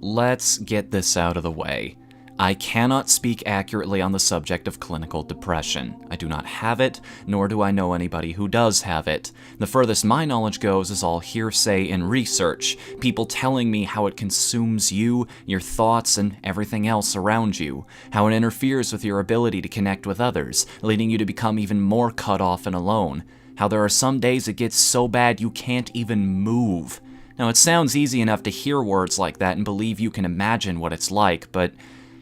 Let's get this out of the way. I cannot speak accurately on the subject of clinical depression. I do not have it, nor do I know anybody who does have it. The furthest my knowledge goes is all hearsay and research, people telling me how it consumes you, your thoughts, and everything else around you, how it interferes with your ability to connect with others, leading you to become even more cut off and alone, how there are some days it gets so bad you can't even move. Now, it sounds easy enough to hear words like that and believe you can imagine what it's like, but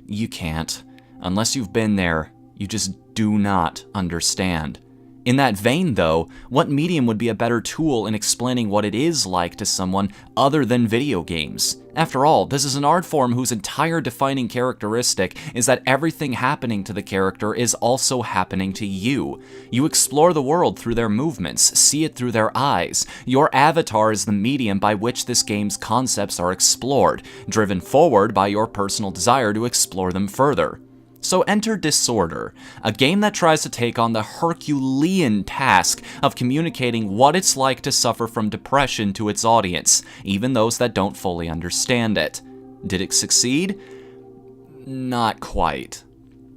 you can't. Unless you've been there, you just do not understand. In that vein, though, what medium would be a better tool in explaining what it is like to someone other than video games? After all, this is an art form whose entire defining characteristic is that everything happening to the character is also happening to you. You explore the world through their movements, see it through their eyes. Your avatar is the medium by which this game's concepts are explored, driven forward by your personal desire to explore them further. So enter Disorder, a game that tries to take on the Herculean task of communicating what it's like to suffer from depression to its audience, even those that don't fully understand it. Did it succeed? Not quite.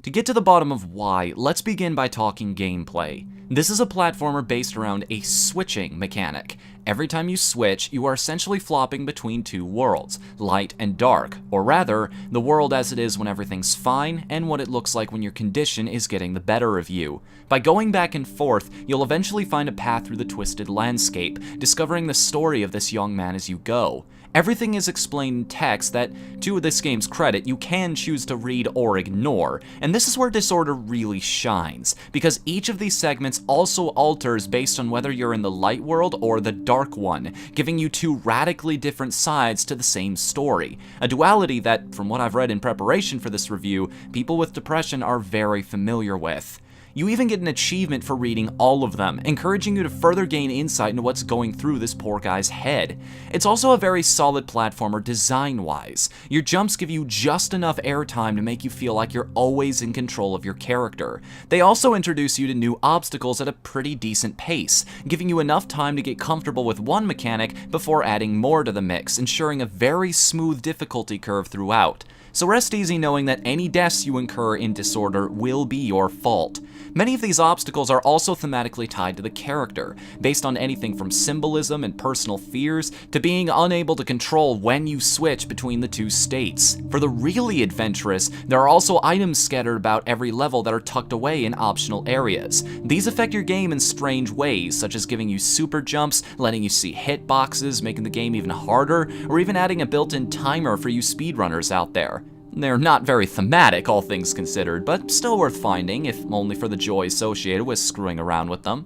To get to the bottom of why, let's begin by talking gameplay. This is a platformer based around a switching mechanic. Every time you switch, you are essentially flopping between two worlds, light and dark, or rather, the world as it is when everything's fine, and what it looks like when your condition is getting the better of you. By going back and forth, you'll eventually find a path through the twisted landscape, discovering the story of this young man as you go. Everything is explained in text that, to this game's credit, you can choose to read or ignore, and this is where Disorder really shines, because each of these segments also alters based on whether you're in the light world or the dark one, giving you two radically different sides to the same story, a duality that, from what I've read in preparation for this review, people with depression are very familiar with. You even get an achievement for reading all of them, encouraging you to further gain insight into what's going through this poor guy's head. It's also a very solid platformer design-wise. Your jumps give you just enough airtime to make you feel like you're always in control of your character. They also introduce you to new obstacles at a pretty decent pace, giving you enough time to get comfortable with one mechanic before adding more to the mix, ensuring a very smooth difficulty curve throughout. So rest easy knowing that any deaths you incur in Disorder will be your fault. Many of these obstacles are also thematically tied to the character, based on anything from symbolism and personal fears to being unable to control when you switch between the two states. For the really adventurous, there are also items scattered about every level that are tucked away in optional areas. These affect your game in strange ways, such as giving you super jumps, letting you see hitboxes, making the game even harder, or even adding a built-in timer for you speedrunners out there. They're not very thematic, all things considered, but still worth finding, if only for the joy associated with screwing around with them.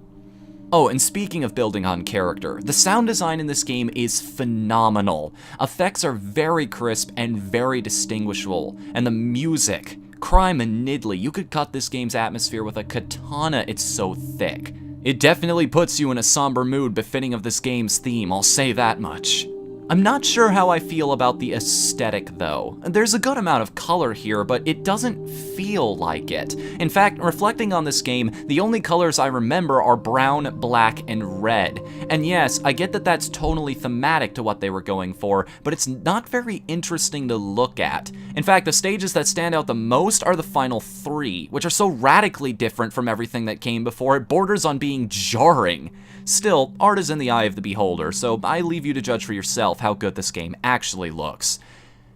Oh, and speaking of building on character, the sound design in this game is phenomenal. Effects are very crisp and very distinguishable, and the music, crime and niddly, you could cut this game's atmosphere with a katana, it's so thick. It definitely puts you in a somber mood befitting of this game's theme, I'll say that much. I'm not sure how I feel about the aesthetic, though. There's a good amount of color here, but it doesn't feel like it. In fact, reflecting on this game, the only colors I remember are brown, black, and red. And yes, I get that that's tonally thematic to what they were going for, but it's not very interesting to look at. In fact, the stages that stand out the most are the final three, which are so radically different from everything that came before it borders on being jarring. Still, art is in the eye of the beholder, so I leave you to judge for yourself how good this game actually looks.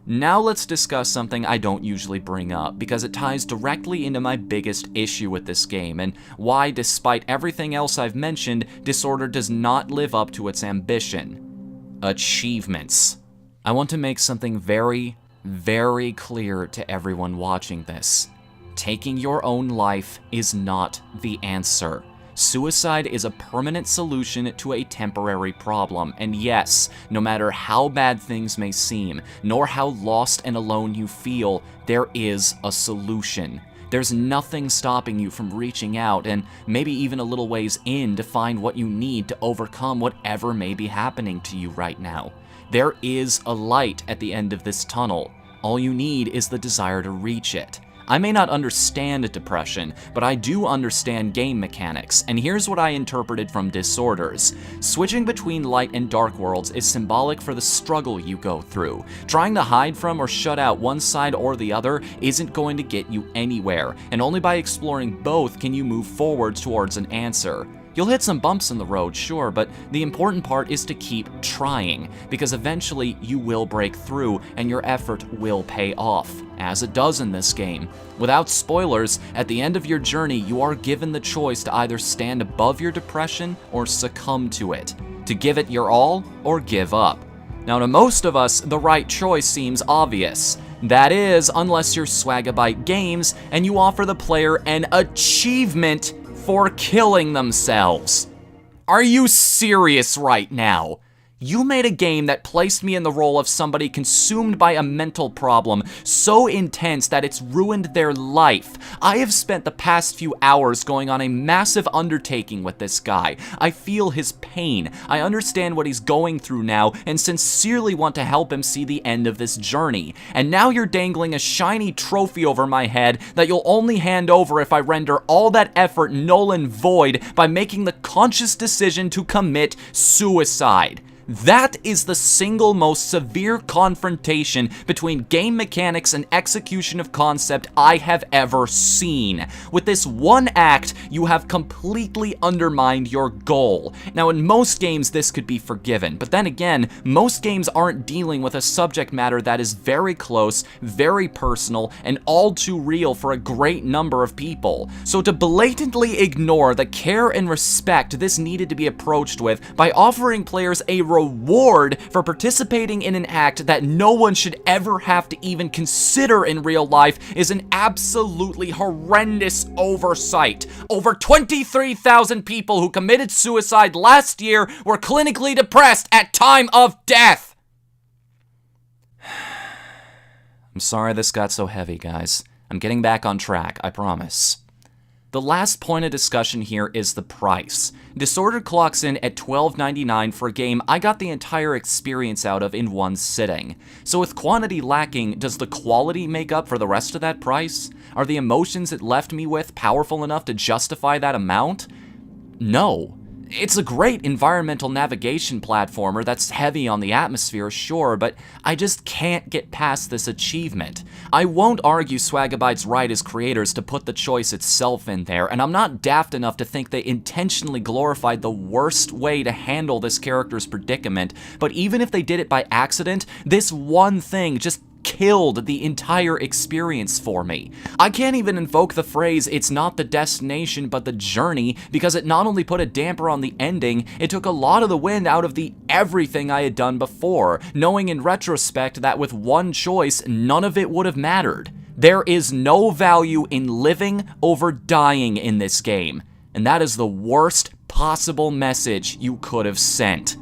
Now let's discuss something I don't usually bring up, because it ties directly into my biggest issue with this game, and why, despite everything else I've mentioned, Disorder does not live up to its ambition. Achievements. I want to make something very, very clear to everyone watching this. Taking your own life is not the answer. Suicide is a permanent solution to a temporary problem, and yes, no matter how bad things may seem, nor how lost and alone you feel, there is a solution. There's nothing stopping you from reaching out and maybe even a little ways in to find what you need to overcome whatever may be happening to you right now. There is a light at the end of this tunnel. All you need is the desire to reach it. I may not understand depression, but I do understand game mechanics, and here's what I interpreted from Disorders. Switching between light and dark worlds is symbolic for the struggle you go through. Trying to hide from or shut out one side or the other isn't going to get you anywhere, and only by exploring both can you move forward towards an answer. You'll hit some bumps in the road, sure, but the important part is to keep trying, because eventually you will break through and your effort will pay off, as it does in this game. Without spoilers, at the end of your journey, you are given the choice to either stand above your depression or succumb to it, to give it your all or give up. Now, to most of us, the right choice seems obvious. That is, unless you're Swagabyte Games and you offer the player an achievement for killing themselves. Are you serious right now? You made a game that placed me in the role of somebody consumed by a mental problem so intense that it's ruined their life. I have spent the past few hours going on a massive undertaking with this guy. I feel his pain. I understand what he's going through now and sincerely want to help him see the end of this journey. And now you're dangling a shiny trophy over my head that you'll only hand over if I render all that effort null and void by making the conscious decision to commit suicide. That is the single most severe confrontation between game mechanics and execution of concept I have ever seen. With this one act, you have completely undermined your goal. Now, in most games, this could be forgiven, but then again, most games aren't dealing with a subject matter that is very close, very personal, and all too real for a great number of people. So to blatantly ignore the care and respect this needed to be approached with by offering players a reward for participating in an act that no one should ever have to even consider in real life is an absolutely horrendous oversight. Over 23,000 people who committed suicide last year were clinically depressed at time of death. I'm sorry this got so heavy, guys. I'm getting back on track, I promise. The last point of discussion here is the price. Disordered clocks in at $12.99 for a game I got the entire experience out of in one sitting. So with quantity lacking, does the quality make up for the rest of that price? Are the emotions it left me with powerful enough to justify that amount? No. It's a great environmental navigation platformer that's heavy on the atmosphere, sure, but I just can't get past this achievement. I won't argue Swagabyte's right as creators to put the choice itself in there, and I'm not daft enough to think they intentionally glorified the worst way to handle this character's predicament, but even if they did it by accident, this one thing just killed the entire experience for me. I can't even invoke the phrase, "it's not the destination but the journey," because it not only put a damper on the ending, it took a lot of the wind out of the everything I had done before, knowing in retrospect that with one choice, none of it would have mattered. There is no value in living over dying in this game, and that is the worst possible message you could have sent.